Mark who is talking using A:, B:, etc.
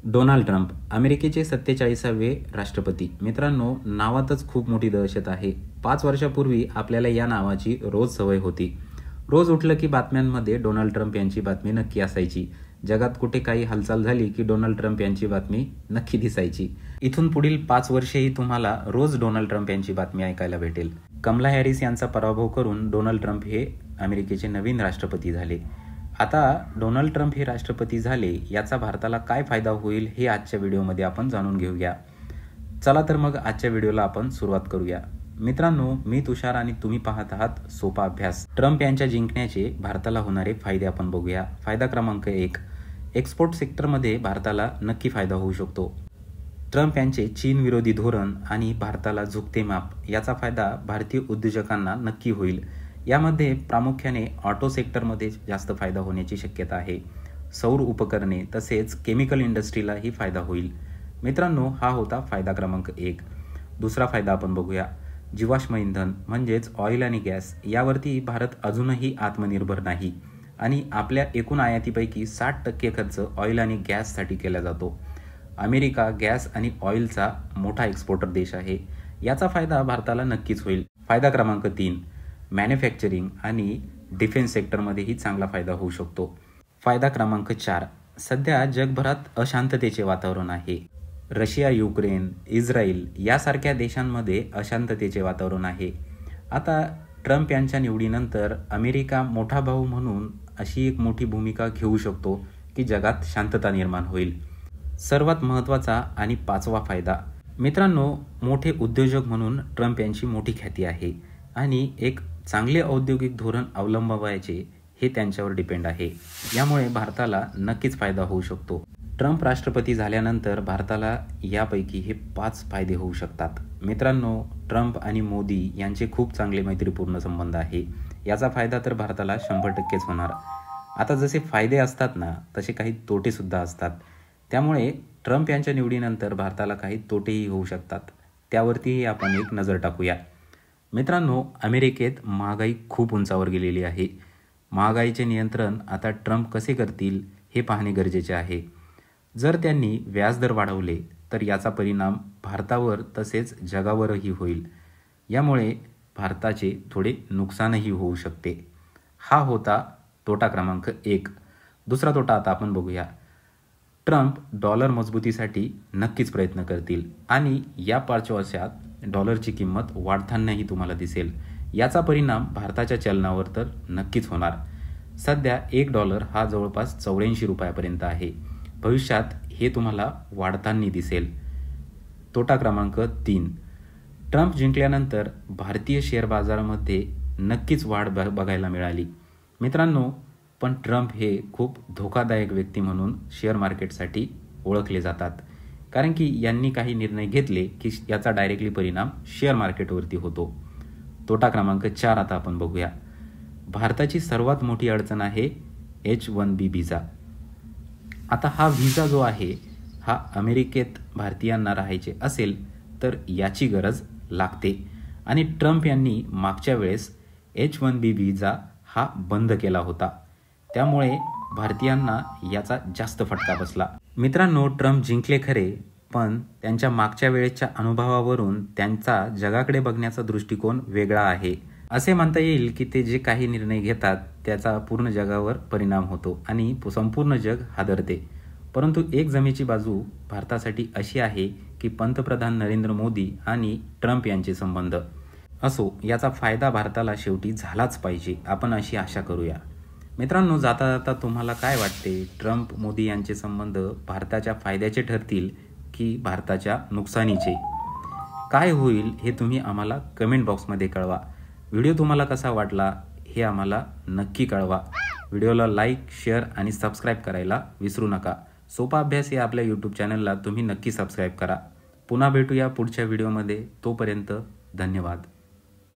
A: Donald Trump अमेरिकेचे 47वे राष्ट्रपती. मित्रांनो, नावातच खूप मोठी दहशत आहे. 5 वर्षापूर्वी आपल्याला या नावाची रोज सवय होती. रोज उठलं की बातम्यांमध्ये डोनाल्ड ट्रम्प यांची बातमी नक्की असायची. जगात कुठे काही हालचाल झाली की डोनाल्ड ट्रम्प यांची बातमी नक्की दिसायची. इथून पुढील 5 वर्षेही तुम्हाला रोज डोनाल्ड ट्रम्प यांची बातमी ऐकायला भेटेल. कमला हॅरिस यांचा पराभव करून डोनाल्ड ट्रम्प हे अमेरिकेचे नवीन राष्ट्रपती झाले. आता डोनाल्ड ट्रम्प हे राष्ट्रपती झाले, याचा भारताला काय फायदा होईल हे आजच्या व्हिडिओमध्ये आपण जाणून घेऊया. चला तर मग आजच्या व्हिडिओला आपण सुरुवात करूया. मित्रांनो, मी तुषार आणि तुम्ही पाहत आहात सोपा अभ्यास. ट्रम्प यांच्या जिंकण्याचे भारताला होणारे फायदे आपण बघूया. फायदा क्रमांक 1, एक्सपोर्ट सेक्टरमध्ये भारताला नक्की फायदा होऊ शकतो. ट्रम्प यांचे चीन विरोधी धोरण आणि भारताला झुकते माप याचा फायदा भारतीय उद्योजकांना नक्की होईल. यामध्ये प्रामुख्याने ऑटो सेक्टरमध्ये जास्त फायदा होण्याची शक्यता आहे. सौर उपकरणे तसेच केमिकल इंडस्ट्रीलाही फायदा होईल. मित्रांनो, हा होता फायदा क्रमांक 1. दुसरा फायदा आपण बघूया. जीवाश्म इंधन म्हणजेच ऑइल आणि गॅस यावरती भारत अजूनही आत्मनिर्भर नाही आणि आपल्या एकूण आयातीपैकी 60% खर्च ऑइल आणि गॅससाठी केला जातो. अमेरिका गॅस आणि ऑइलचा मोठा एक्सपोर्टर देश आहे. याचा फायदा भारताला नक्कीच होईल. फायदा क्रमांक 3, मॅन्युफॅक्चरिंग आणि डिफेन्स सेक्टरमध्येही चांगला फायदा होऊ शकतो. फायदा क्रमांक 4, सध्या जगभरात अशांततेचे वातावरण आहे. रशिया, युक्रेन, इस्रायल यासारख्या देशांमध्ये अशांततेचे वातावरण आहे. आता ट्रम्प यांच्या निवडीनंतर अमेरिका मोठा भाऊ म्हणून अशी एक मोठी भूमिका घेऊ शकतो की जगात शांतता निर्माण होईल. सर्वात महत्त्वाचा आणि 5वा फायदा. मित्रांनो, मोठे उद्योजक म्हणून ट्रम्प यांची मोठी ख्याती आहे आणि एक चांगले औद्योगिक धोरण अवलंबायचे हे त्यांच्यावर डिपेंड आहे. यामुळे भारताला नक्कीच फायदा होऊ शकतो. ट्रम्प राष्ट्रपती झाल्यानंतर भारताला यापैकी हे 5 फायदे होऊ शकतात. मित्रांनो, ट्रम्प आणि मोदी यांचे खूप चांगले मैत्रीपूर्ण संबंध आहे. याचा फायदा तर भारताला 100%च होणार. आता जसे फायदे असतात ना, तसे काही तोटेसुद्धा असतात. त्यामुळे ट्रम्प यांच्या निवडीनंतर भारताला काही तोटेही होऊ शकतात. त्यावरतीही आपण एक नजर टाकूया. मित्रांनो, अमेरिकेत महागाई खूप उंचावर गेलेली आहे. महागाईचे नियंत्रण आता ट्रम्प कसे करतील हे पाहणे गरजेचे आहे. जर त्यांनी व्याजदर वाढवले तर याचा परिणाम भारतावर तसेच जगावरही होईल. यामुळे भारताचे थोडे नुकसानही होऊ शकते. हा होता तोटा क्रमांक 1. दुसरा तोटा आता आपण बघूया. ट्रम्प डॉलर मजबूतीसाठी नक्कीच प्रयत्न करतील आणि या 5 वर्षात डॉलरची किंमत वाढतानाही तुम्हाला दिसेल. याचा परिणाम भारताच्या चलनावर तर नक्कीच होणार. सध्या $1 हा जवळपास 84 रुपयापर्यंत आहे. भविष्यात हे तुम्हाला वाढताना दिसेल. तोटा क्रमांक 3, ट्रम्प जिंकल्यानंतर भारतीय शेअर बाजारामध्ये नक्कीच वाढ बघायला मिळाली. मित्रांनो, पण ट्रम्प हे खूप धोकादायक व्यक्ती म्हणून शेअर मार्केटसाठी ओळखले जातात. कारण की यांनी काही निर्णय घेतले की याचा डायरेक्टली परिणाम शेअर मार्केटवरती होतो. तोटा क्रमांक 4 आता आपण बघूया. भारताची सर्वात मोठी अडचण आहे H-1B व्हिसा. आता हा व्हिसा जो आहे हा अमेरिकेत भारतीयांना राहायचे असेल तर याची गरज लागते आणि ट्रम्प यांनी मागच्या वेळेस H-1B व्हिसा हा बंद केला होता. त्यामुळे भारतीयांना याचा जास्त फटका बसला. मित्रांनो, ट्रम्प जिंकले खरे, पण त्यांच्या मागच्या वेळेच्या अनुभवावरून त्यांचा जगाकडे बघण्याचा दृष्टिकोन वेगळा आहे. असे म्हणता येईल की ते जे काही निर्णय घेतात त्याचा पूर्ण जगावर परिणाम होतो आणि संपूर्ण जग हादरते. परंतु एक जमेची बाजू भारतासाठी अशी आहे की पंतप्रधान नरेंद्र मोदी आणि ट्रम्प यांचे संबंध असो, याचा फायदा भारताला शेवटी झालाच पाहिजे, आपण अशी आशा करूया. मित्रांनो, जाता जाता तुम्हाला काय वाटते? ट्रम्प मोदी यांचे संबंध भारताच्या फायद्याचे ठरतील की भारताच्या नुकसानीचे? काय होईल हे तुम्ही आम्हाला कमेंट बॉक्समध्ये कळवा. व्हिडिओ तुम्हाला कसा वाटला हे आम्हाला नक्की कळवा. व्हिडिओला लाईक, शेअर आणि सबस्क्राईब करायला विसरू नका. सोपा अभ्यास या आपल्या यूट्यूब चॅनलला तुम्ही नक्की सबस्क्राईब करा. पुन्हा भेटूया पुढच्या व्हिडिओमध्ये. तोपर्यंत धन्यवाद.